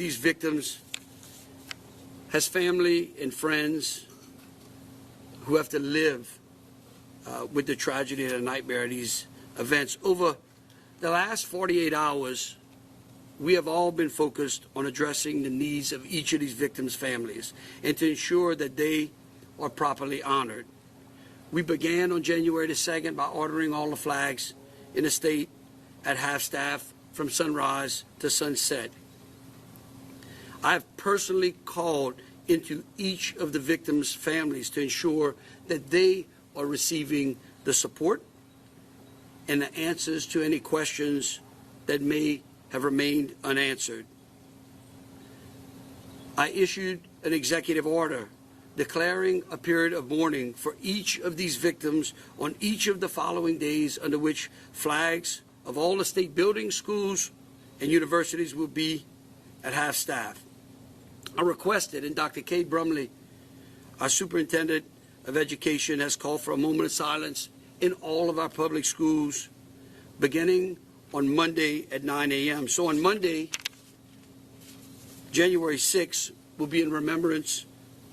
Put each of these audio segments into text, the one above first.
these victims has family and friends who have to live with the tragedy and the nightmare of these events. Over the last 48 hours, we have all been focused on addressing the needs of each of these victims' families and to ensure that they are properly honored. We began on January the 2nd by ordering all the flags in the state at half-staff from sunrise to sunset. I have personally called into each of the victims' families to ensure that they are receiving the support and the answers to any questions that may have remained unanswered. I issued an executive order declaring a period of mourning for each of these victims on each of the following days, under which flags of all the state buildings, schools, and universities will be at half-staff. I requested, and Dr. Kate Brumley, our Superintendent of Education, has called for a moment of silence in all of our public schools, beginning on Monday at 9 a.m. So on Monday, January 6th, will be in remembrance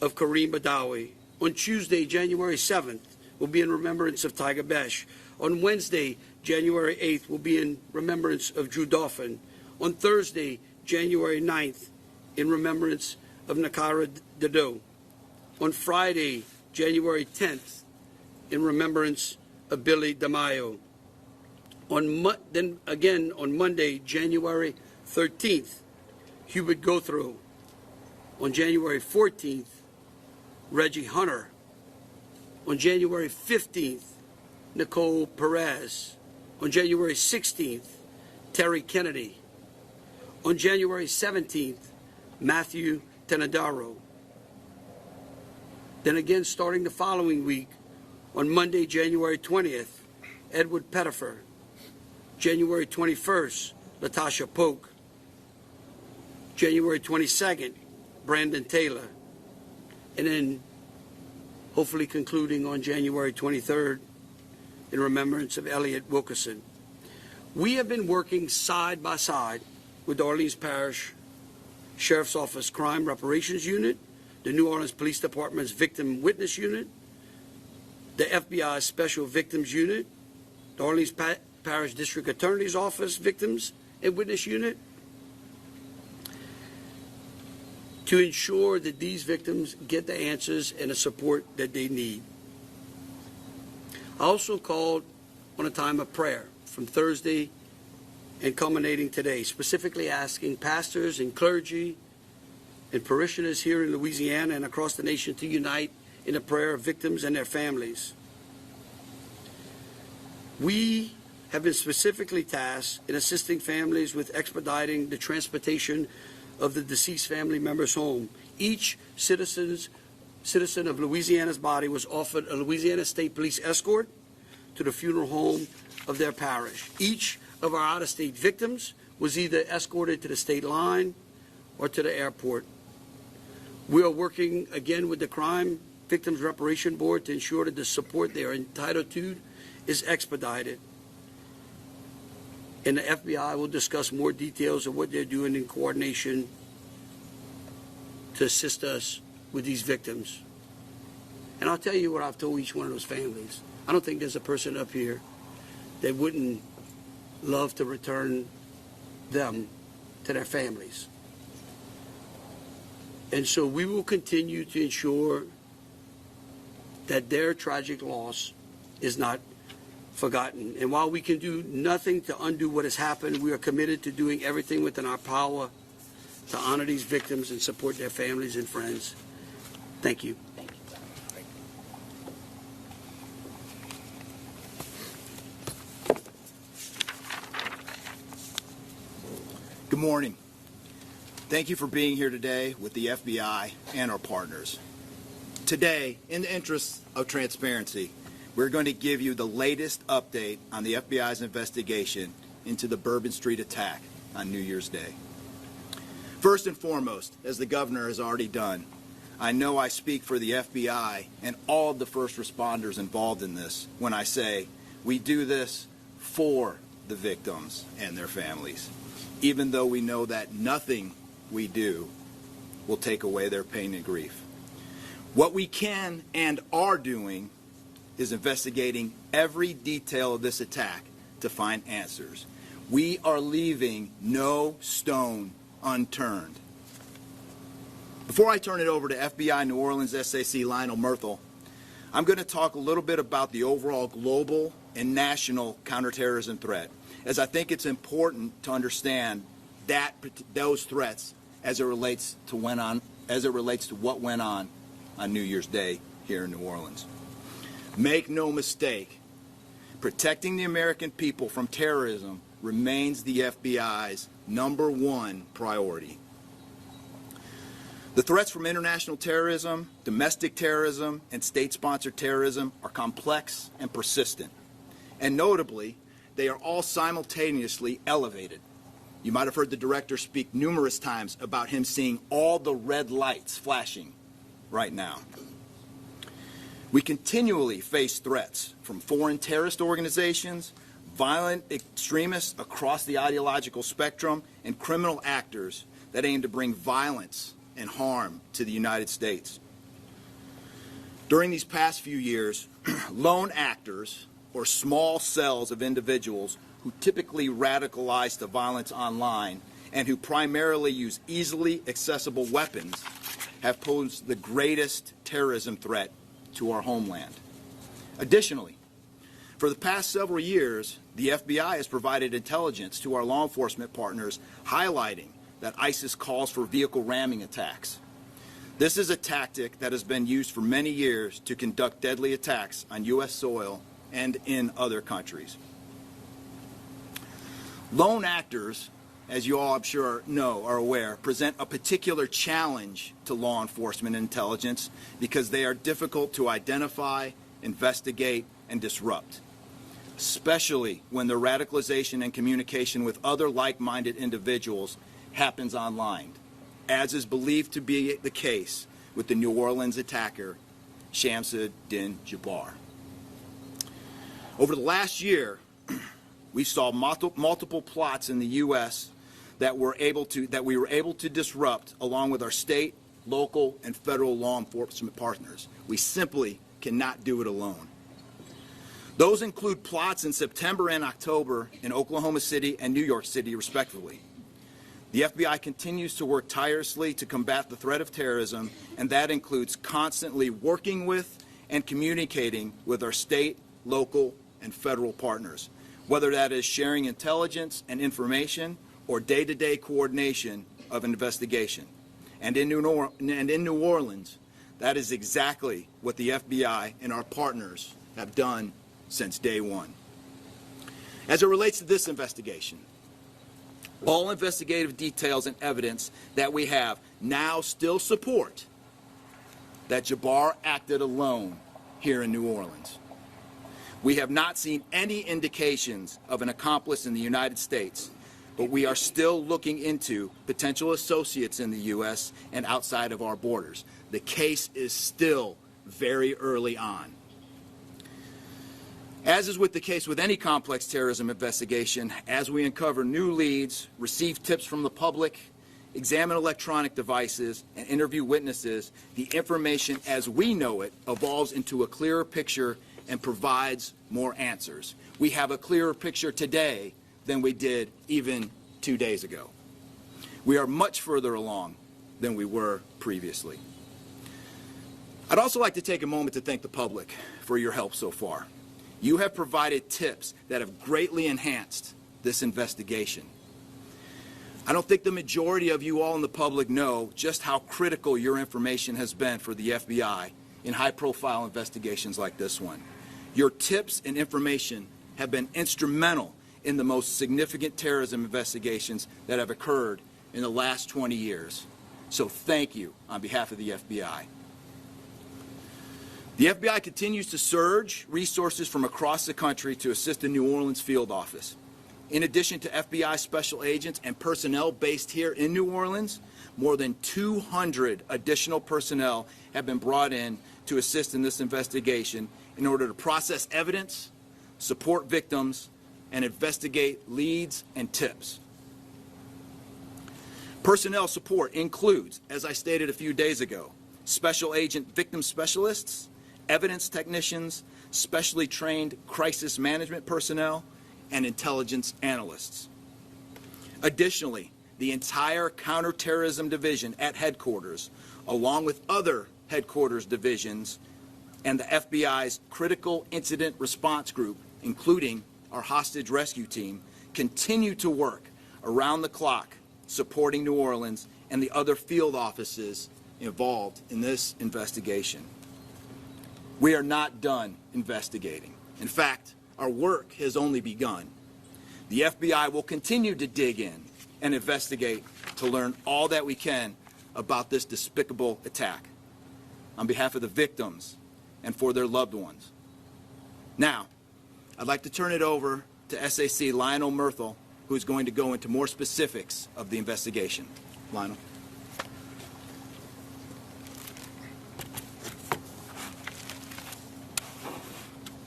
of Kareem Badawi. On Tuesday, January 7th, will be in remembrance of Tiger Besh. On Wednesday, January 8th, will be in remembrance of Drew Dauphin. On Thursday, January 9th, in remembrance of Nakara Dado. On Friday, January 10th, in remembrance of Billy DeMaio. Then again on Monday, January 13th, Hubert Gothrow. On January 14th, Reggie Hunter. On January 15th, Nicole Perez. On January 16th, Terry Kennedy. On January 17th, Matthew Tenadaro. Then again, starting the following week, on Monday, January 20th, Edward Pettifer. January 21st, Latasha Polk. January 22nd, Brandon Taylor. And then hopefully concluding on January 23rd in remembrance of Elliot Wilkerson. We have been working side by side with the Orleans Parish Sheriff's Office Crime Reparations Unit, the New Orleans Police Department's Victim Witness Unit, the FBI Special Victims Unit, the Orleans Parish District Attorney's Office Victims and Witness Unit, to ensure that these victims get the answers and the support that they need. I also called on a time of prayer from Thursday and culminating today, specifically asking pastors and clergy and parishioners here in Louisiana and across the nation to unite in a prayer of victims and their families. We have been specifically tasked in assisting families with expediting the transportation of the deceased family members home. Each citizen of Louisiana's body was offered a Louisiana State Police escort to the funeral home of their parish. Each of our out-of-state victims was either escorted to the state line or to the airport. We are working again with the Crime Victims Reparation Board to ensure that the support they are entitled to is expedited. And the FBI will discuss more details of what they're doing in coordination to assist us with these victims. And I'll tell you what I've told each one of those families. I don't think there's a person up here that wouldn't love to return them to their families. And so we will continue to ensure that their tragic loss is not forgotten. And while we can do nothing to undo what has happened, we are committed to doing everything within our power to honor these victims and support their families and friends. Thank you. Thank you. Good morning. Thank you for being here today with the FBI and our partners. Today, in the interest of transparency, we're going to give you the latest update on the FBI's investigation into the Bourbon Street attack on New Year's Day. First and foremost, as the governor has already done, I know I speak for the FBI and all of the first responders involved in this when I say we do this for the victims and their families, even though we know that nothing we do will take away their pain and grief. What we can and are doing is investigating every detail of this attack to find answers. We are leaving no stone unturned. Before I turn it over to FBI New Orleans SAC Lionel Murthel, I'm going to talk a little bit about the overall global and national counterterrorism threat, as I think it's important to understand those threats as it relates to what went on New Year's Day here in New Orleans. Make no mistake, protecting the American people from terrorism remains the FBI's #1 priority. The threats from international terrorism, domestic terrorism, and state-sponsored terrorism are complex and persistent. And notably, they are all simultaneously elevated. You might have heard the director speak numerous times about him seeing all the red lights flashing right now. We continually face threats from foreign terrorist organizations, violent extremists across the ideological spectrum, and criminal actors that aim to bring violence and harm to the United States. During these past few years, lone actors, or small cells of individuals who typically radicalize to violence online and who primarily use easily accessible weapons, have posed the greatest terrorism threat to our homeland. Additionally, for the past several years, the FBI has provided intelligence to our law enforcement partners highlighting that ISIS calls for vehicle ramming attacks. This is a tactic that has been used for many years to conduct deadly attacks on U.S. soil and in other countries. Lone actors, as you all I'm sure know, are aware, present a particular challenge to law enforcement intelligence because they are difficult to identify, investigate, and disrupt, especially when their radicalization and communication with other like-minded individuals happens online, as is believed to be the case with the New Orleans attacker, Shamsud-Din Jabbar. Over the last year, we saw multiple plots in the U.S. that we were able to disrupt, along with our state, local, and federal law enforcement partners. We simply cannot do it alone. Those include plots in September and October in Oklahoma City and New York City, respectively. The FBI continues to work tirelessly to combat the threat of terrorism, and that includes constantly working with and communicating with our state, local, and federal partners, whether that is sharing intelligence and information or day-to-day coordination of an investigation. And in New Orleans, that is exactly what the FBI and our partners have done since day one. As it relates to this investigation, all investigative details and evidence that we have now still support that Jabbar acted alone here in New Orleans. We have not seen any indications of an accomplice in the United States, but we are still looking into potential associates in the U.S. and outside of our borders. The case is still very early on. As is with the case with any complex terrorism investigation, as we uncover new leads, receive tips from the public, examine electronic devices, and interview witnesses, the information as we know it evolves into a clearer picture and provides more answers. We have a clearer picture today than we did even 2 days ago. We are much further along than we were previously. I'd also like to take a moment to thank the public for your help so far. You have provided tips that have greatly enhanced this investigation. I don't think the majority of you all in the public know just how critical your information has been for the FBI in high-profile investigations like this one. Your tips and information have been instrumental in the most significant terrorism investigations that have occurred in the last 20 years. So thank you on behalf of the FBI. The FBI continues to surge resources from across the country to assist the New Orleans field office. In addition to FBI special agents and personnel based here in New Orleans, more than 200 additional personnel have been brought in to assist in this investigation in order to process evidence, support victims, and investigate leads and tips. Personnel support includes, as I stated a few days ago, special agent victim specialists, evidence technicians, specially trained crisis management personnel, and intelligence analysts. Additionally, the entire counterterrorism division at headquarters, along with other headquarters divisions, and the FBI's critical incident response group, including our hostage rescue team, continue to work around the clock supporting New Orleans and the other field offices involved in this investigation. We are not done investigating. In fact, our work has only begun. The FBI will continue to dig in and investigate to learn all that we can about this despicable attack on behalf of the victims and for their loved ones. Now, I'd like to turn it over to SAC Lionel Murthel, who's going to go into more specifics of the investigation. Lionel.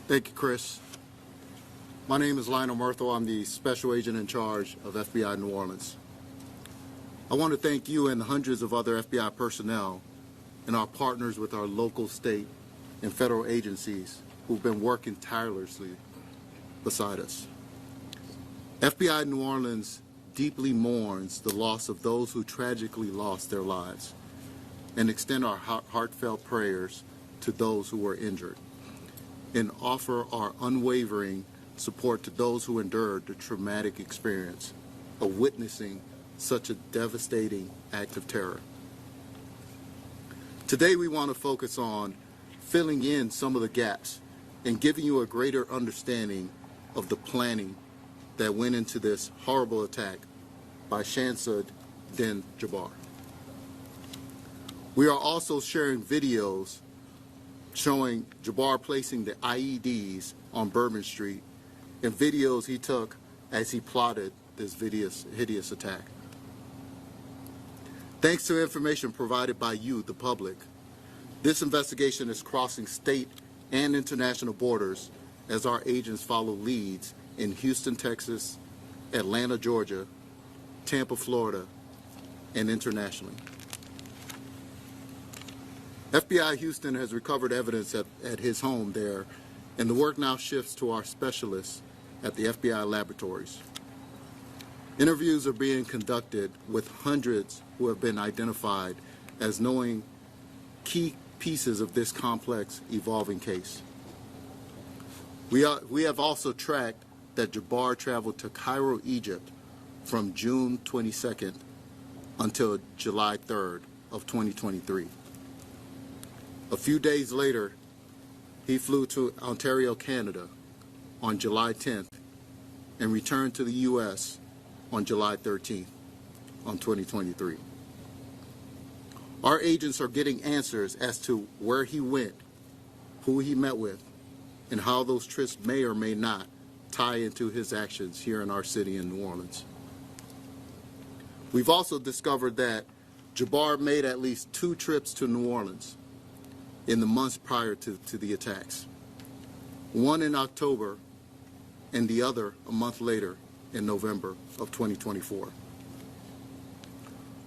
Thank you, Chris. My name is Lionel Murthel. I'm the Special Agent in charge of FBI New Orleans. I want to thank you and the hundreds of other FBI personnel and our partners with our local, state, and federal agencies who've been working tirelessly beside us. FBI New Orleans deeply mourns the loss of those who tragically lost their lives and extend our heartfelt prayers to those who were injured and offer our unwavering support to those who endured the traumatic experience of witnessing such a devastating act of terror. Today we want to focus on filling in some of the gaps and giving you a greater understanding of the planning that went into this horrible attack by Shamsud-Din Jabbar. We are also sharing videos showing Jabbar placing the IEDs on Bourbon Street and videos he took as he plotted this hideous attack. Thanks to information provided by you, the public, this investigation is crossing state and international borders as our agents follow leads in Houston, Texas, Atlanta, Georgia, Tampa, Florida, and internationally. FBI Houston has recovered evidence at his home there, and the work now shifts to our specialists at the FBI laboratories. Interviews are being conducted with hundreds who have been identified as knowing key pieces of this complex, evolving case. We have also tracked that Jabbar traveled to Cairo, Egypt from June 22nd until July 3rd of 2023. A few days later, he flew to Ontario, Canada on July 10th and returned to the U.S. on July 13th on 2023. Our agents are getting answers as to where he went, who he met with, and how those trips may or may not tie into his actions here in our city in New Orleans. We've also discovered that Jabbar made at least 2 trips to New Orleans in the months prior to the attacks. One in October and the other a month later in November of 2024.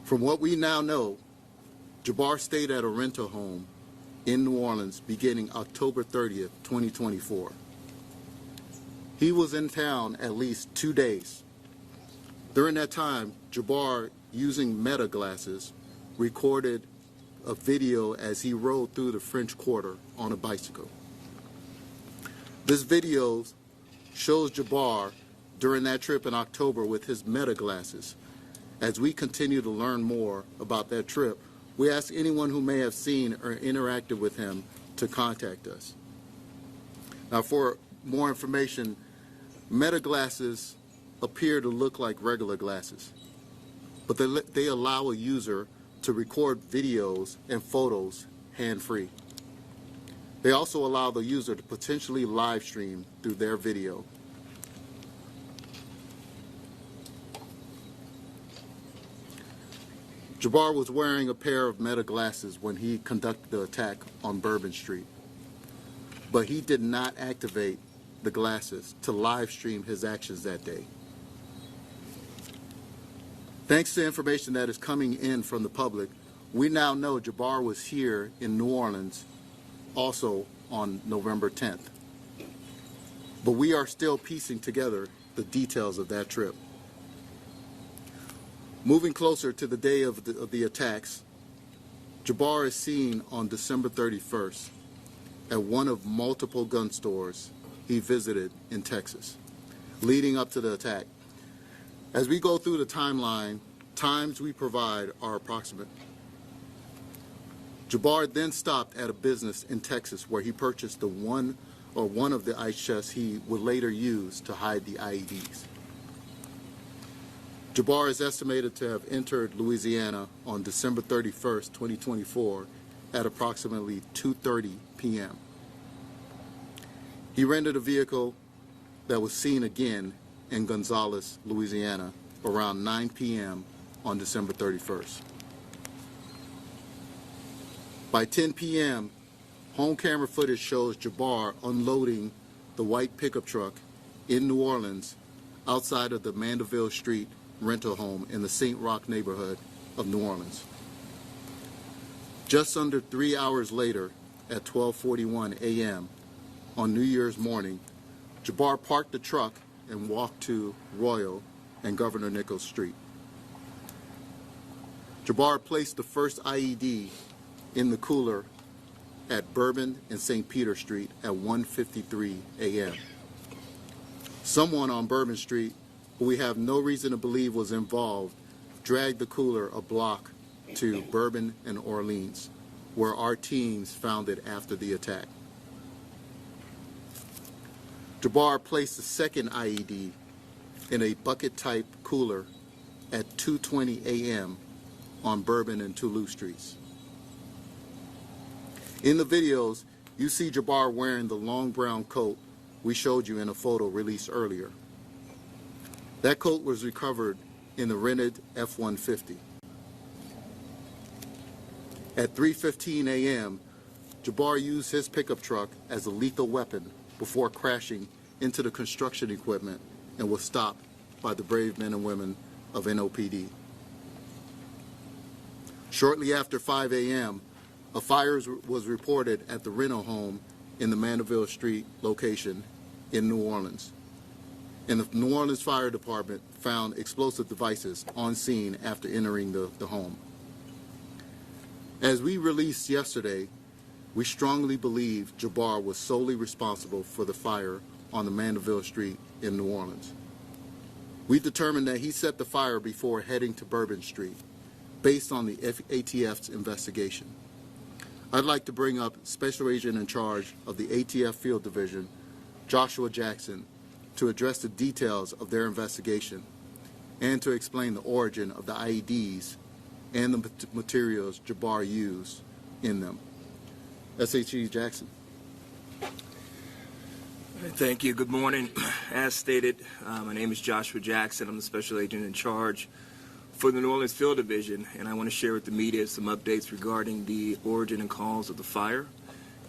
From what we now know, Jabbar stayed at a rental home in New Orleans beginning October 30th, 2024. He was in town at least 2 days. During that time, Jabbar, using Meta glasses, recorded a video as he rode through the French Quarter on a bicycle. This video shows Jabbar during that trip in October with his Meta glasses. As we continue to learn more about that trip, we ask anyone who may have seen or interacted with him to contact us. Now, for more information, Meta glasses appear to look like regular glasses, but they allow a user to record videos and photos hand-free. They also allow the user to potentially live stream through their video. Jabbar was wearing a pair of Meta glasses when he conducted the attack on Bourbon Street, but he did not activate the glasses to live stream his actions that day. Thanks to information that is coming in from the public, we now know Jabbar was here in New Orleans also on November 10th. But we are still piecing together the details of that trip. Moving closer to the day of the attacks, Jabbar is seen on December 31st at one of multiple gun stores he visited in Texas, leading up to the attack. As we go through the timeline, times we provide are approximate. Jabbar then stopped at a business in Texas where he purchased one of the ice chests he would later use to hide the IEDs. Jabbar is estimated to have entered Louisiana on December 31st, 2024 at approximately 2:30 p.m. He rented a vehicle that was seen again in Gonzales, Louisiana around 9 p.m. on December 31st. By 10 p.m., home camera footage shows Jabbar unloading the white pickup truck in New Orleans outside of the Mandeville Street rental home in the St. Roch neighborhood of New Orleans. Just under 3 hours later, at 12:41 a.m. on New Year's morning, Jabbar parked the truck and walked to Royal and Governor Nichols Street. Jabbar placed the first IED in the cooler at Bourbon and St. Peter Street at 1:53 a.m. Someone on Bourbon Street, who we have no reason to believe was involved, dragged the cooler a block to Bourbon and Orleans, where our teams found it after the attack. Jabbar placed the second IED in a bucket-type cooler at 2:20 a.m. on Bourbon and Toulouse Streets. In the videos, you see Jabbar wearing the long brown coat we showed you in a photo released earlier. That coat was recovered in the rented F-150. At 3:15 a.m., Jabbar used his pickup truck as a lethal weapon before crashing into the construction equipment and was stopped by the brave men and women of NOPD. Shortly after 5 a.m., a fire was reported at the rental home in the Mandeville Street location in New Orleans. And the New Orleans Fire Department found explosive devices on scene after entering the home. As we released yesterday, we strongly believe Jabbar was solely responsible for the fire on the Mandeville Street in New Orleans. We determined that he set the fire before heading to Bourbon Street, based on the ATF's investigation. I'd like to bring up Special Agent in charge of the ATF Field Division, Joshua Jackson, to address the details of their investigation and to explain the origin of the IEDs and the materials Jabbar used in them. SHE Jackson. Thank you. Good morning. As stated, my name is Joshua Jackson. I'm the Special Agent in charge for the New Orleans Field Division, and I want to share with the media some updates regarding the origin and cause of the fire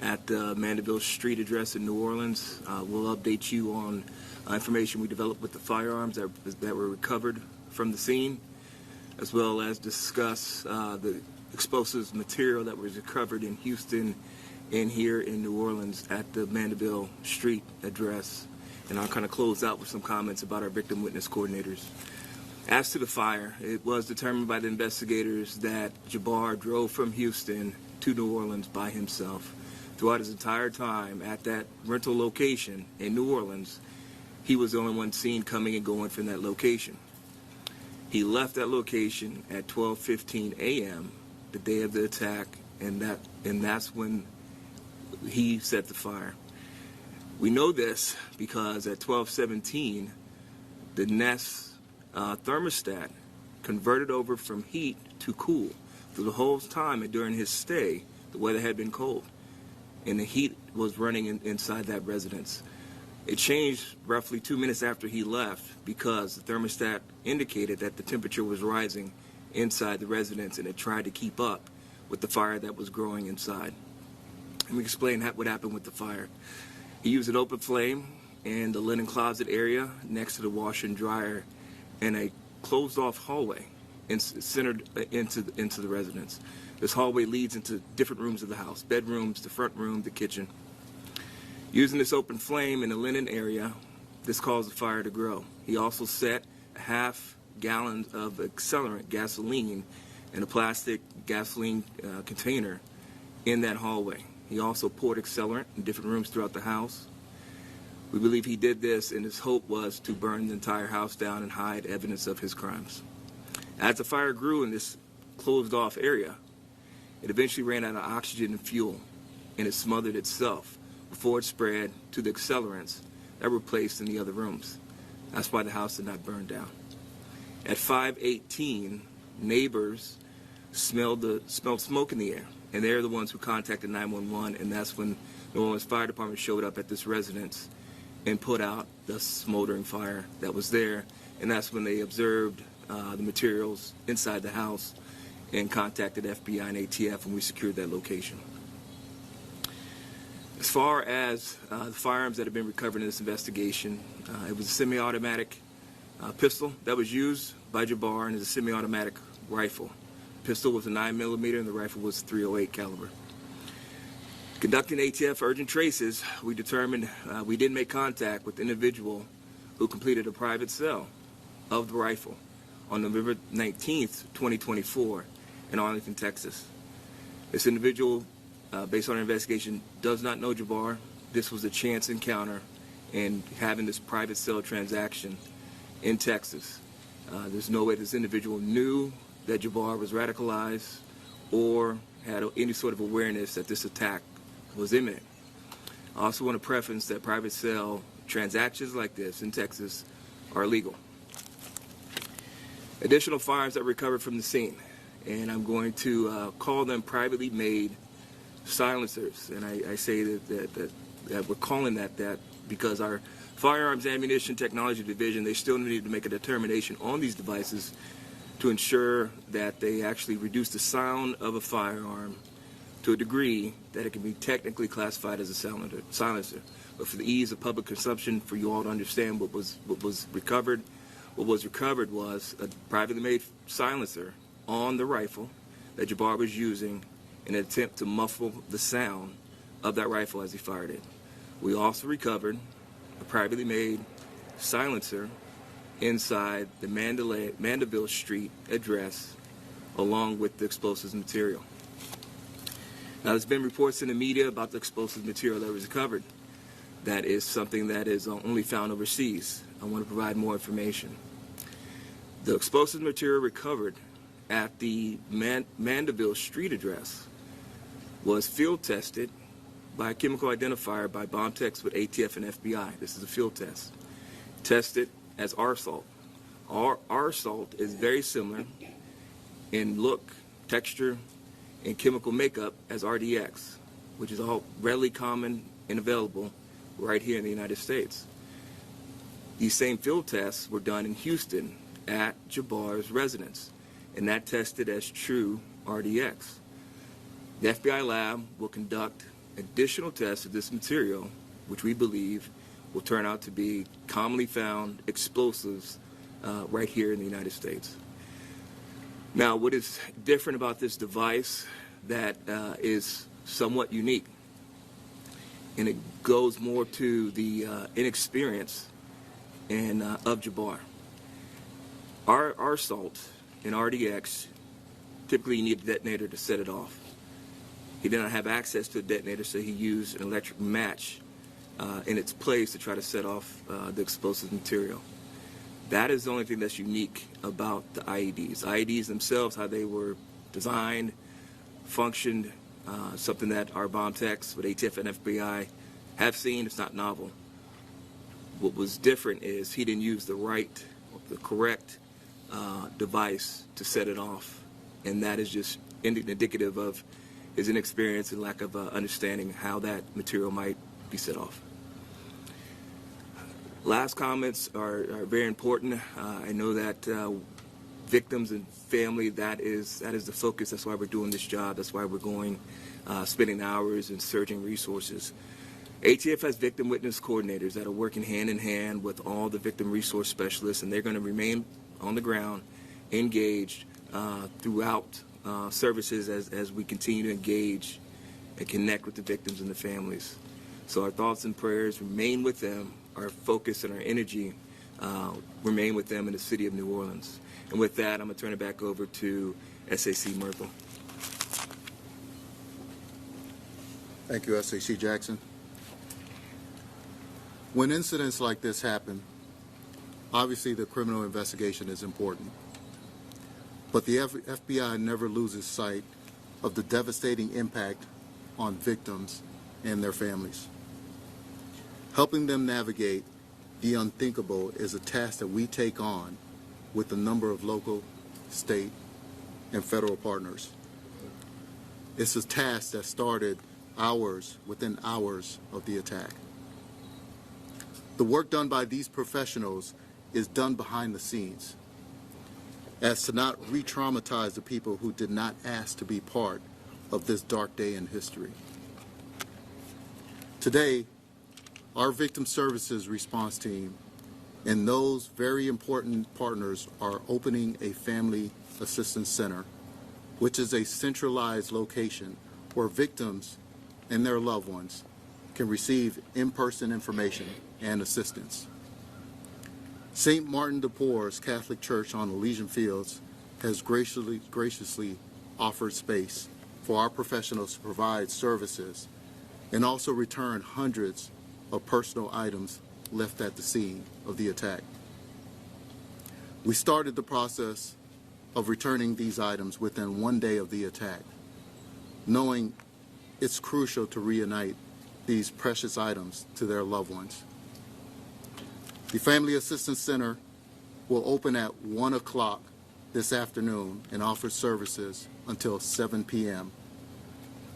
at the Mandeville Street address in New Orleans. We'll update you on information we developed with the firearms that were recovered from the scene, as well as discuss the explosives material that was recovered in Houston and here in New Orleans at the Mandeville Street address. And I'll kind of close out with some comments about our victim witness coordinators. As to the fire, it was determined by the investigators that Jabbar drove from Houston to New Orleans by himself. Throughout his entire time at that rental location in New Orleans, he was the only one seen coming and going from that location. He left that location at 12:15 a.m. the day of the attack, and that's when he set the fire. We know this because at 12:17, the Nest thermostat converted over from heat to cool. Through the whole time and during his stay, the weather had been cold, and the heat was running inside that residence. It changed roughly 2 minutes after he left because the thermostat indicated that the temperature was rising inside the residence, and it tried to keep up with the fire that was growing inside. Let me explain what happened with the fire. He used an open flame in the linen closet area next to the washer and dryer in a closed-off hallway. centered into the residence. This hallway leads into different rooms of the house: bedrooms, the front room, the kitchen. Using this open flame in the linen area, this caused the fire to grow. He also set a half-gallon of accelerant, gasoline, in a plastic gasoline container in that hallway. He also poured accelerant in different rooms throughout the house. We believe he did this, and his hope was to burn the entire house down and hide evidence of his crimes. As the fire grew in this closed-off area, it eventually ran out of oxygen and fuel, and it smothered itself before it spread to the accelerants that were placed in the other rooms. That's why the house did not burn down. At 5:18, neighbors smelled smoke in the air, and they're the ones who contacted 911, and that's when New Orleans Fire Department showed up at this residence and put out the smoldering fire that was there, and that's when they observed the materials inside the house and contacted FBI and ATF, and we secured that location. As far as the firearms that have been recovered in this investigation, it was a semi-automatic pistol that was used by Jabbar, and it's a semi-automatic rifle. The pistol was a 9mm, and the rifle was .308 caliber. Conducting ATF urgent traces, we determined we did make contact with the individual who completed a private sale of the rifle on November 19th, 2024 in Arlington, Texas. This individual, based on our investigation, does not know Jabbar. This was a chance encounter in having this private sale transaction in Texas. There's no way this individual knew that Jabbar was radicalized or had any sort of awareness that this attack was imminent. I also want to preface that private sale transactions like this in Texas are illegal. Additional firearms that were recovered from the scene, and I'm going to call them privately made silencers, and I say that we're calling that because our Firearms Ammunition Technology Division, they still need to make a determination on these devices to ensure that they actually reduce the sound of a firearm to a degree that it can be technically classified as a silencer. But for the ease of public consumption, for you all to understand what was recovered, was a privately made silencer on the rifle that Jabbar was using in an attempt to muffle the sound of that rifle as he fired it. We also recovered a privately made silencer inside the Mandeville Street address, along with the explosives material. Now, there's been reports in the media about the explosive material that was recovered. That is something that is only found overseas. I want to provide more information. The explosive material recovered at the Mandeville Street address was field tested by a chemical identifier by bomb techs with ATF and FBI. This is a field test. Tested as R-salt. R-salt is very similar in look, texture, and chemical makeup as RDX, which is all readily common and available right here in the United States. These same field tests were done in Houston at Jabbar's residence, and that tested as true RDX. The FBI lab will conduct additional tests of this material, which we believe will turn out to be commonly found explosives right here in the United States. Now, what is different about this device that is somewhat unique, and it goes more to the inexperience of Jabbar. Our salt in RDX, typically you need a detonator to set it off. He did not have access to a detonator, so he used an electric match in its place to try to set off the explosive material. That is the only thing that's unique about the IEDs. IEDs themselves, how they were designed, functioned, something that our bomb techs with ATF and FBI have seen. It's not novel. What was different is he didn't use the correct device to set it off, and that is just indicative of his inexperience and lack of understanding how that material might be set off. Last comments are very important. I know that victims and family, that is the focus. That's why we're doing this job. That's why we're going, spending hours and surging resources. ATF has victim witness coordinators that are working hand in hand with all the victim resource specialists, and they're going to remain on the ground, engaged, throughout services as we continue to engage and connect with the victims and the families. So our thoughts and prayers remain with them, our focus and our energy remain with them in the city of New Orleans. And with that, I'm going to turn it back over to SAC Myrtle. Thank you, SAC Jackson. When incidents like this happen, obviously the criminal investigation is important. But the FBI never loses sight of the devastating impact on victims and their families. Helping them navigate the unthinkable is a task that we take on with a number of local, state, and federal partners. It's a task that started within hours of the attack. The work done by these professionals is done behind the scenes, as to not re-traumatize the people who did not ask to be part of this dark day in history. Today, our victim services response team and those very important partners are opening a family assistance center, which is a centralized location where victims and their loved ones can receive in-person information and assistance. St. Martin de Porres Catholic Church on Elysian Fields has graciously offered space for our professionals to provide services and also return hundreds of personal items left at the scene of the attack. We started the process of returning these items within 1 day of the attack, knowing it's crucial to reunite these precious items to their loved ones. The Family Assistance Center will open at 1 o'clock this afternoon and offer services until 7 p.m.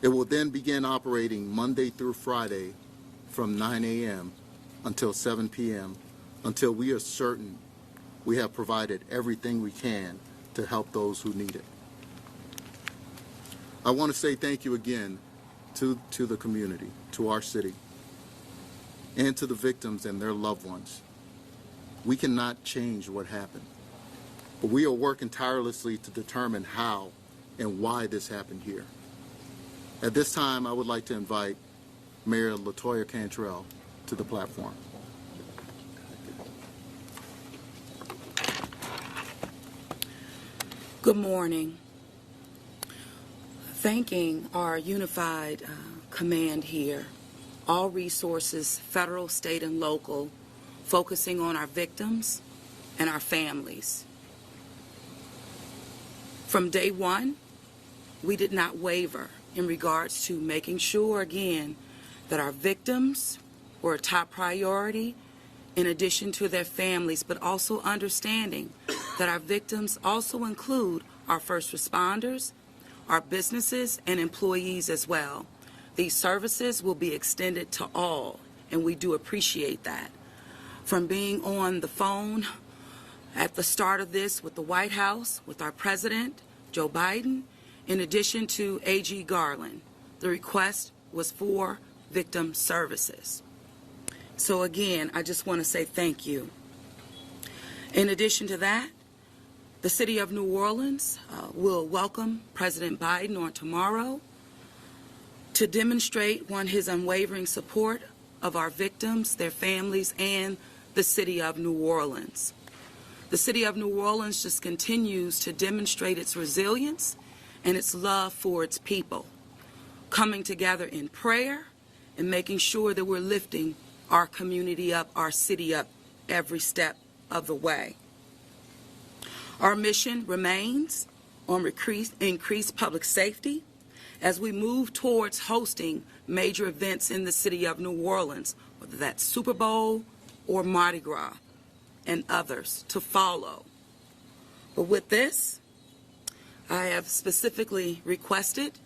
It will then begin operating Monday through Friday from 9 a.m. until 7 p.m. until we are certain we have provided everything we can to help those who need it. I want to say thank you again to the community, to our city, and to the victims and their loved ones. We cannot change what happened, but we are working tirelessly to determine how and why this happened here. At this time, I would like to invite Mayor LaToya Cantrell to the platform. Good morning. Thanking our unified command here, all resources, federal, state, and local, focusing on our victims and our families. From day one, we did not waver in regards to making sure, again, that our victims were a top priority in addition to their families, but also understanding that our victims also include our first responders, our businesses, and employees as well. These services will be extended to all, and we do appreciate that. From being on the phone at the start of this with the White House, with our President, Joe Biden, in addition to A.G. Garland, the request was for victim services. So again, I just want to say thank you. In addition to that, the City of New Orleans will welcome President Biden on tomorrow to demonstrate, his unwavering support of our victims, their families, and the City of New Orleans. The City of New Orleans just continues to demonstrate its resilience and its love for its people, coming together in prayer and making sure that we're lifting our community up, our city up, every step of the way. Our mission remains on increased public safety as we move towards hosting major events in the City of New Orleans, whether that's Super Bowl or Mardi Gras, and others to follow. But with this, I have specifically requested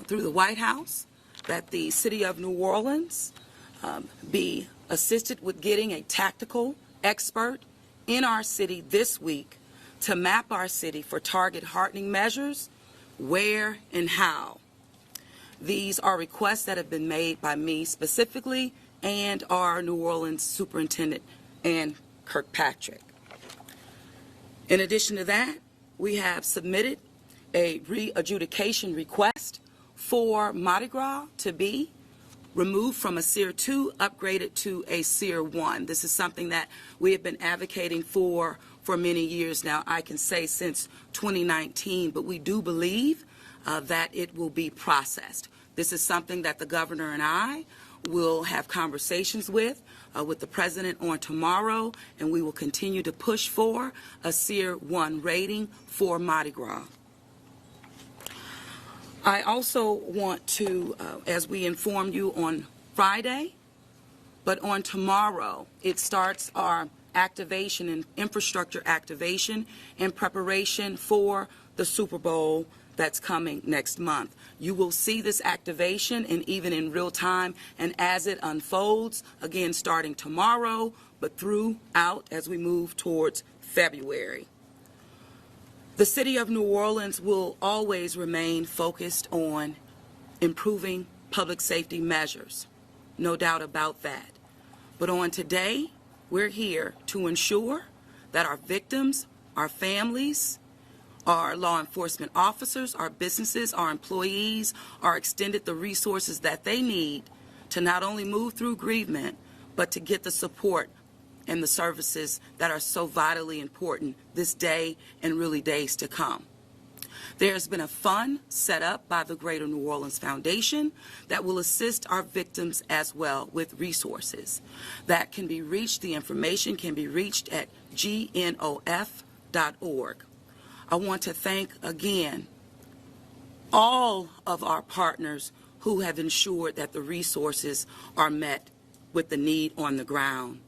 through the White House that the City of New Orleans be assisted with getting a tactical expert in our city this week to map our city for target hardening measures, where and how. These are requests that have been made by me specifically and our New Orleans Superintendent, Ann Kirkpatrick. In addition to that, we have submitted a re-adjudication request for Mardi Gras to be removed from a Tier 2, upgraded to a Tier 1. This is something that we have been advocating for many years now, I can say since 2019, but we do believe that it will be processed. This is something that the governor and I will have conversations with the president on tomorrow, and we will continue to push for a Tier 1 rating for Mardi Gras. I also want to, as we informed you on Friday, but on tomorrow, it starts our activation and infrastructure activation in preparation for the Super Bowl that's coming next month. You will see this activation and even in real time and as it unfolds, again starting tomorrow, but throughout as we move towards February. The City of New Orleans will always remain focused on improving public safety measures, no doubt about that. But on today, we're here to ensure that our victims, our families, our law enforcement officers, our businesses, our employees are extended the resources that they need to not only move through grievement, but to get the support and the services that are so vitally important this day and really days to come. There's been a fund set up by the Greater New Orleans Foundation that will assist our victims as well with resources that can be reached. The information can be reached at gnof.org. I want to thank again all of our partners who have ensured that the resources are met with the need on the ground.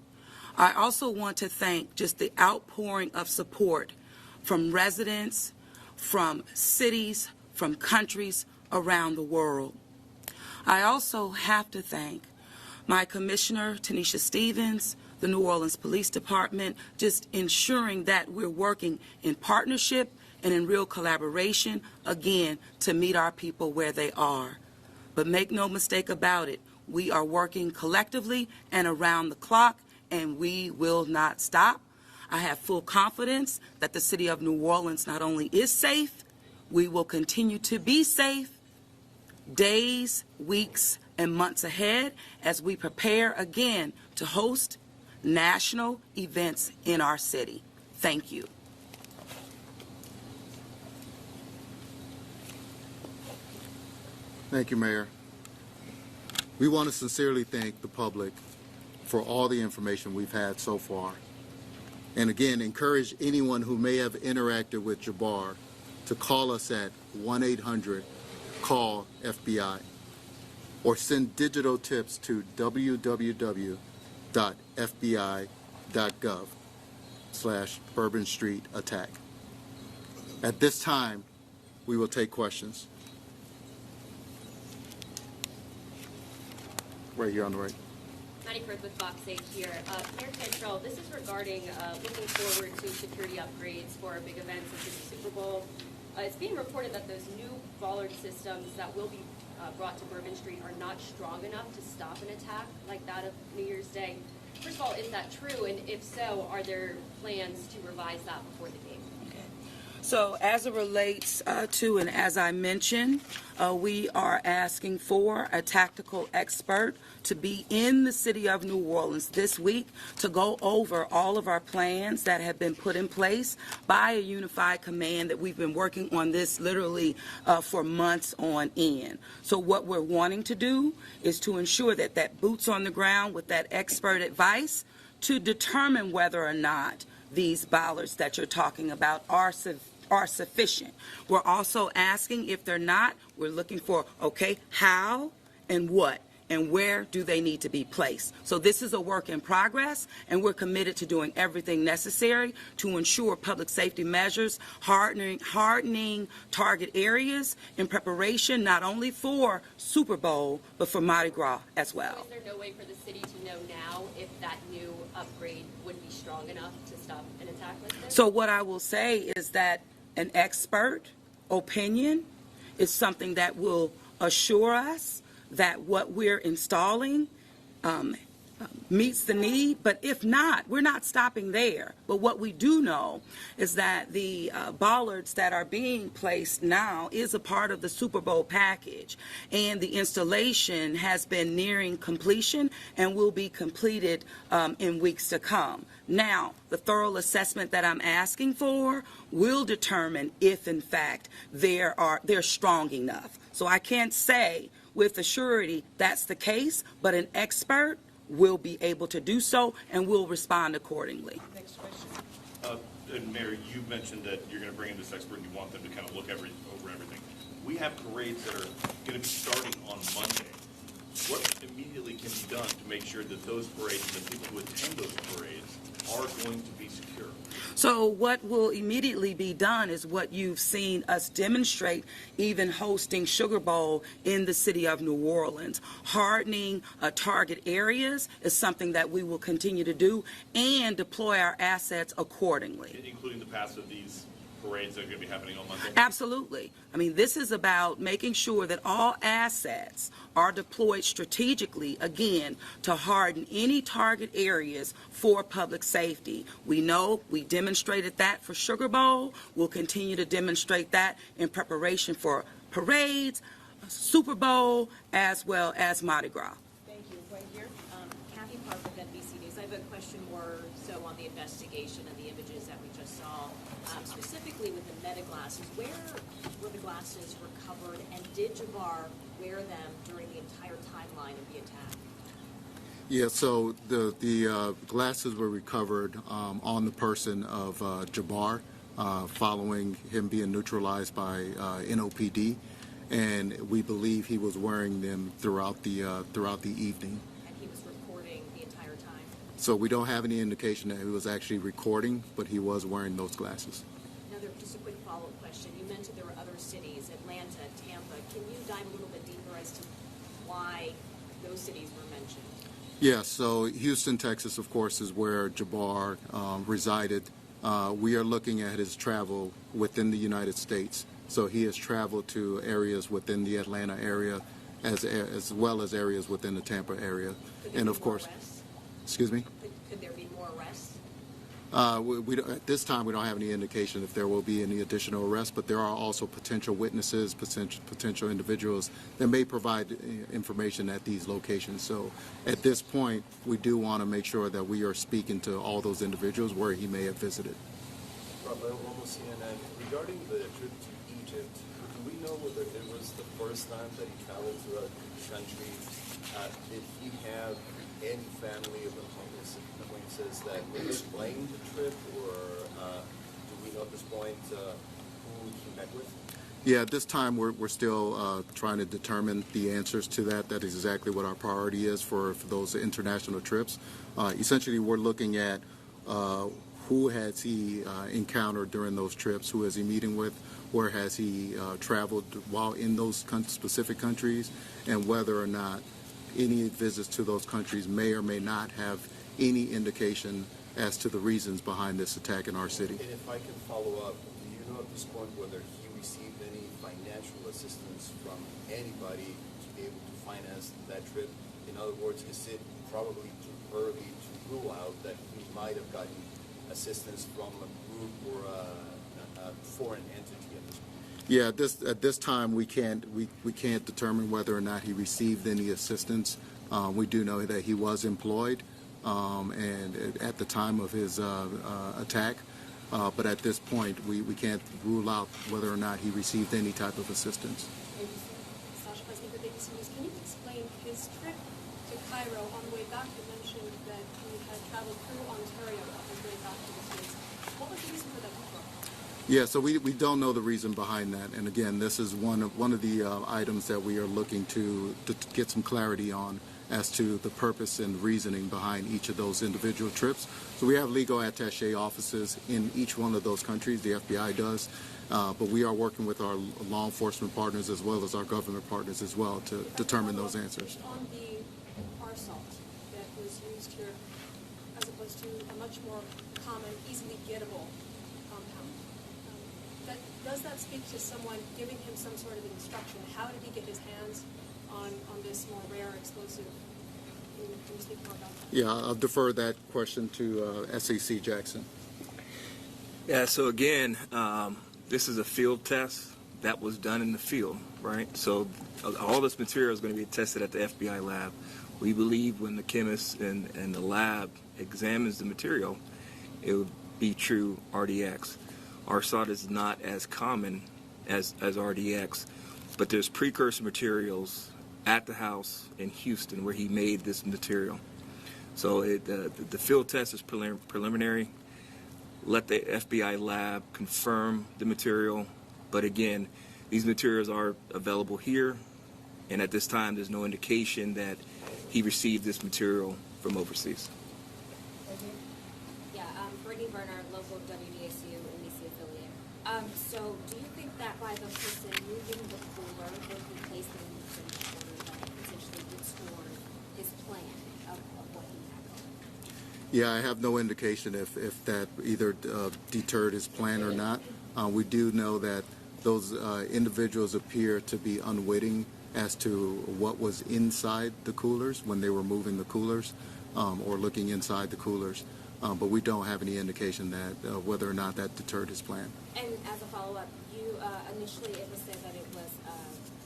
I also want to thank just the outpouring of support from residents, from cities, from countries around the world. I also have to thank my Commissioner, Tanisha Stevens, the New Orleans Police Department, just ensuring that we're working in partnership and in real collaboration, again, to meet our people where they are. But make no mistake about it, we are working collectively and around the clock, and we will not stop. I have full confidence that the City of New Orleans not only is safe, we will continue to be safe days, weeks, and months ahead as we prepare again to host national events in our city. Thank you. Thank you, Mayor. We want to sincerely thank the public for all the information we've had so far. And again, encourage anyone who may have interacted with Jabbar to call us at 1-800-CALL-FBI or send digital tips to www.fbi.gov/Bourbon Street attack. At this time, we will take questions. Right here on the right. Maddie Kurth with Fox 8 here. Mayor Cantrell, this is regarding looking forward to security upgrades for big events such as the Super Bowl. It's being reported that those new bollard systems that will be brought to Bourbon Street are not strong enough to stop an attack like that of New Year's Day. First of all, is that true? And if so, are there plans to revise that before the game? So as it relates to, and as I mentioned, we are asking for a tactical expert to be in the City of New Orleans this week to go over all of our plans that have been put in place by a unified command that we've been working on this literally for months on end. So what we're wanting to do is to ensure that that boots on the ground with that expert advice to determine whether or not these bollards that you're talking about are sufficient. We're also asking if they're not, we're looking for, okay, how and what and where do they need to be placed. So this is a work in progress, and we're committed to doing everything necessary to ensure public safety measures, hardening target areas in preparation not only for Super Bowl, but for Mardi Gras as well. So is there no way for the city to know now if that new upgrade would be strong enough to stop an attack like this? So what I will say is that an expert opinion is something that will assure us that what we're installing meets the need, but if not, we're not stopping there. But what we do know is that the bollards that are being placed now is a part of the Super Bowl package, and the installation has been nearing completion and will be completed in weeks to come. Now, the thorough assessment that I'm asking for will determine if, in fact, they're strong enough. So I can't say with a surety that's the case, but an expert will be able to do so and will respond accordingly. Next question. And Mayor, you mentioned that you're going to bring in this expert and you want them to kind of look over everything. We have parades that are going to be starting on Monday. What immediately can be done to make sure that those parades and the people who attend those parades are going to be secure? So what will immediately be done is what you've seen us demonstrate, even hosting Sugar Bowl in the city of New Orleans. Hardening target areas is something that we will continue to do and deploy our assets accordingly. Including the pass of these parades that are going to be happening on Monday? Absolutely. I mean, this is about making sure that all assets are deployed strategically, again, to harden any target areas for public safety. We know we demonstrated that for Sugar Bowl. We'll continue to demonstrate that in preparation for parades, Super Bowl, as well as Mardi Gras. Thank you. Right here. Kathy Park with NBC News. I have a question more so on the investigation and the images that we just saw, specifically with the meta glasses. Where were the glasses recovered, and did Jabbar wear them during the entire timeline of the attack? Yeah, so the glasses were recovered on the person of Jabbar following him being neutralized by NOPD, and we believe he was wearing them throughout the evening. And he was recording the entire time? So we don't have any indication that he was actually recording, but he was wearing those glasses. Just a quick follow-up question. You mentioned there were other cities, Atlanta, Tampa. Can you dive a little bit deeper as to why those cities were mentioned? Yeah, so Houston, Texas, of course, is where Jabbar resided. We are looking at his travel within the United States. So he has traveled to areas within the Atlanta area as well as areas within the Tampa area. And of course, excuse me? Could there be more arrests? At this time, we don't have any indication if there will be any additional arrests, but there are also potential witnesses, potential individuals that may provide information at these locations. So at this point, we do want to make sure that we are speaking to all those individuals where he may have visited. Almost CNN. Regarding the trip to Egypt, do we know whether it was the first time that he traveled throughout the country? Did he have any family of acquaintances that would explain the trip, or do we know at this point who he met with? Yeah, at this time we're still trying to determine the answers to that. That is exactly what our priority is for those international trips. Essentially, we're looking at who has he encountered during those trips, who is he meeting with, where has he traveled while in those specific countries, and whether or not any visits to those countries may or may not have any indication as to the reasons behind this attack in our city. And if I can follow up, do you know at this point whether he received any financial assistance from anybody to be able to finance that trip? In other words, is it probably too early to rule out that he might have gotten assistance from a group or a foreign entity at this point? Yeah, at this time we can't determine whether or not he received any assistance. We do know that he was employed, and at the time of his attack, but at this point we can't rule out whether or not he received any type of assistance. Sasha Pesnik with ABC News. Can you explain his trip to Cairo? On the way back, you mentioned that he had traveled through Ontario on his way back to the States. What was the reason for that detour? Yeah, so we don't know the reason behind that, and again, this is one of the items that we are looking to get some clarity on as to the purpose and reasoning behind each of those individual trips. So we have legal attaché offices in each one of those countries. The FBI does, but we are working with our law enforcement partners as well as our government partners as well to determine those answers. On the arsalt that was used here, as opposed to a much more common, easily gettable compound. Does that speak to someone giving him some sort of instruction? How did he get his hands on this more rare explosive Can you speak more about that? Yeah, I'll defer that question to SAC Jackson. Yeah, so again, this is a field test that was done in the field, right? So all this material is going to be tested at the FBI lab. We believe when the chemist and the lab examines the material, it would be true RDX. RSOT is not as common as RDX, but there's precursor materials at the house in Houston where he made this material. So the field test is preliminary. Let the FBI lab confirm the material. But again, these materials are available here, and at this time there's no indication that he received this material from overseas. Yeah, Brittany Bernard, local WDSU NBC affiliate. So do you think that by the person moving the cooler would be placed in the finished order that potentially would score his plan of what he had going? Yeah, I have no indication if that either deterred his plan or not. We do know that those individuals appear to be unwitting as to what was inside the coolers when they were moving the coolers or looking inside the coolers. But we don't have any indication that whether or not that deterred his plan. And as a follow-up, you initially it was said that it was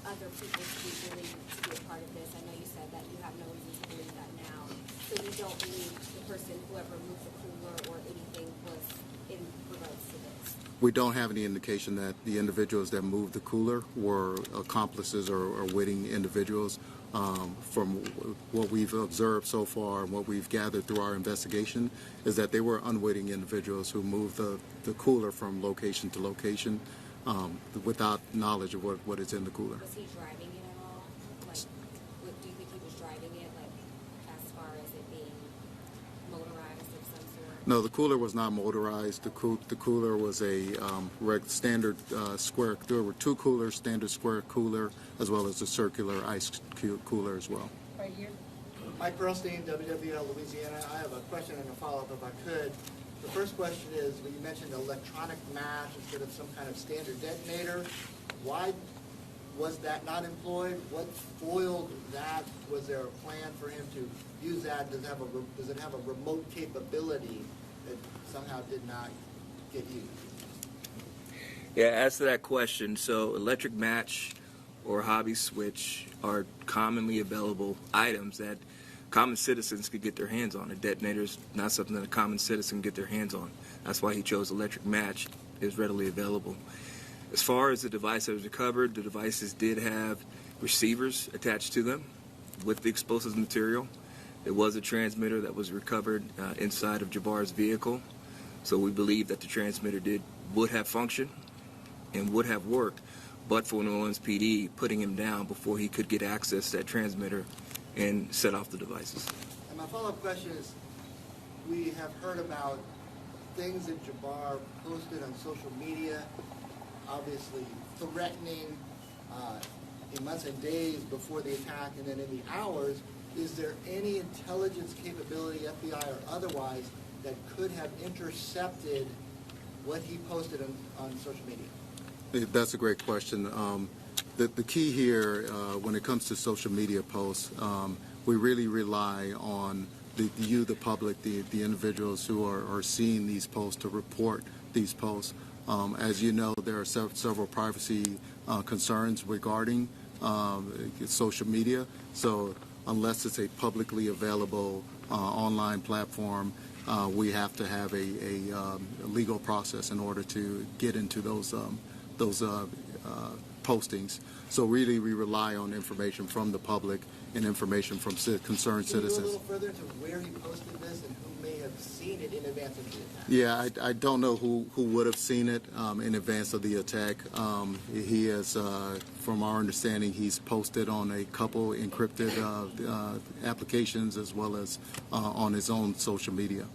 other people to be willing to be a part of this. I know you said that you have no reason to believe that now. So you don't believe the person, whoever moved the cooler or anything, was in regards to this? We don't have any indication that the individuals that moved the cooler were accomplices or witting individuals. From what we've observed so far and what we've gathered through our investigation is that they were unwitting individuals who moved the cooler from location to location without knowledge of what is in the cooler. Was he driving it at all? Like, do you think he was driving it, like, as far as it being motorized of some sort? No, the cooler was not motorized. The cooler was a standard square. There were two coolers, standard square cooler, as well as a circular ice cooler as well. Right here. Mike Perlstein, WWL Louisiana. I have a question and a follow-up if I could. The first question is, when you mentioned electronic match instead of some kind of standard detonator, why was that not employed? What foiled that? Was there a plan for him to use that? Does it have a remote capability that somehow did not get used? Yeah, as to that question, so electric match or hobby switch are commonly available items that common citizens could get their hands on. A detonator is not something that a common citizen can get their hands on. That's why he chose electric match. Is readily available. As far as the device that was recovered, the devices did have receivers attached to them with the explosives material. There was a transmitter that was recovered inside of Jabbar's vehicle. So we believe that the transmitter would have functioned and would have worked, but for New Orleans PD putting him down before he could get access to that transmitter and set off the devices. And my follow-up question is, we have heard about things that Jabbar posted on social media, obviously threatening in months and days before the attack and then in the hours. Is there any intelligence capability, FBI or otherwise, that could have intercepted what he posted on social media? That's a great question. The key here, when it comes to social media posts, we really rely on the public, the individuals who are seeing these posts to report these posts. As you know, there are several privacy concerns regarding social media. So unless it's a publicly available online platform, we have to have a legal process in order to get into those postings. So really, we rely on information from the public and information from concerned citizens. Can you go a little further into where he posted this and who may have seen it in advance of the attack? Yeah, I don't know who would have seen it in advance of the attack. He has, from our understanding, he's posted on a couple encrypted applications as well as on his own social media.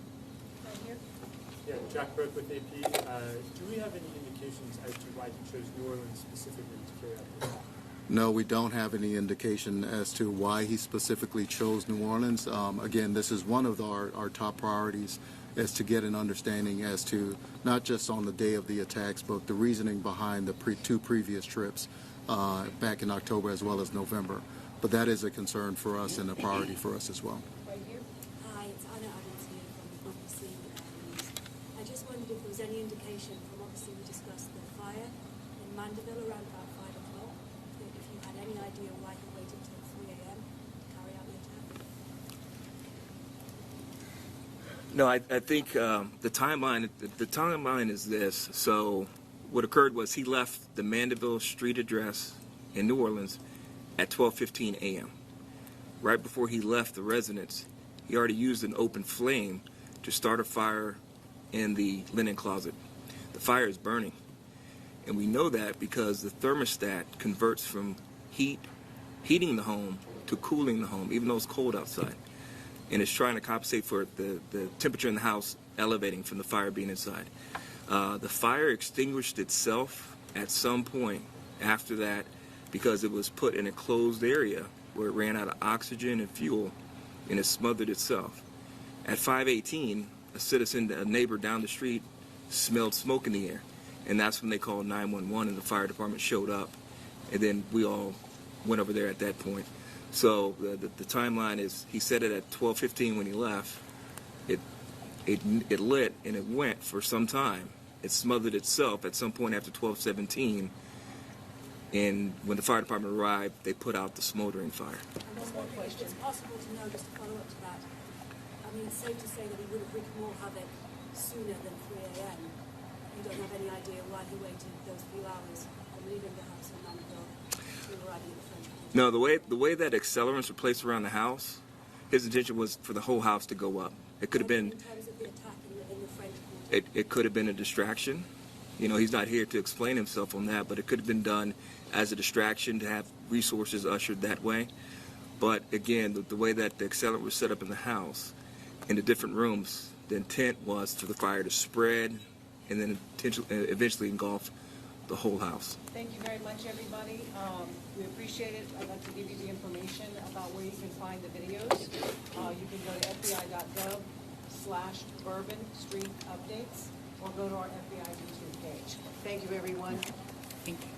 Right here. Yeah, Jack Burke with AP. Do we have any indications as to why he chose New Orleans specifically to carry out the attack? No, we don't have any indication as to why he specifically chose New Orleans. Again, this is one of our top priorities, is to get an understanding as to not just on the day of the attacks, but the reasoning behind the two previous trips. back in October as well as November. But that is a concern for us and a priority for us as well. Right here. Hi, it's Anna Adams here from BBC News. I just wondered if there was any indication from, obviously we discussed the fire in Mandeville around about 5 o'clock, if you had any idea why he waited till 3 a.m. to carry out the attack. No, I think the timeline is this. So what occurred was he left the Mandeville Street address in New Orleans at 12:15 a.m. Right before he left the residence, he already used an open flame to start a fire in the linen closet. The fire is burning, and we know that because the thermostat converts from heating the home to cooling the home, even though it's cold outside, and it's trying to compensate for the temperature in the house elevating from the fire being inside. The fire extinguished itself at some point after that because it was put in a closed area where it ran out of oxygen and fuel, and it smothered itself. At 5:18, a neighbor down the street, smelled smoke in the air, and that's when they called 911, and the fire department showed up, and then we all went over there at that point. So the timeline is, he said it at 12:15 when he left. It lit and it went for some time. It smothered itself at some point after 12:17. And when the fire department arrived, they put out the smoldering fire. And just wondering if it's possible to know, just to follow up to that, I mean, it's safe to say that he would have wreaked more havoc sooner than 3 a.m. You don't have any idea why he waited those few hours from leaving the house in Mandeville to arriving at the French Quarter. No, the way that accelerants were placed around the house, his intention was for the whole house to go up. It could have been. In terms of the attack in the French Quarter. It could have been a distraction. You know, he's not here to explain himself on that, but it could have been done as a distraction to have resources ushered that way. But again, the way that the accelerant was set up in the house, in the different rooms, the intent was for the fire to spread and then eventually engulf the whole house. Thank you very much, everybody. We appreciate it. I'd like to give you the information about where you can find the videos. You can go to fbi.gov/Bourbon Street Updates or go to our FBI YouTube page. Thank you, everyone. Thank you.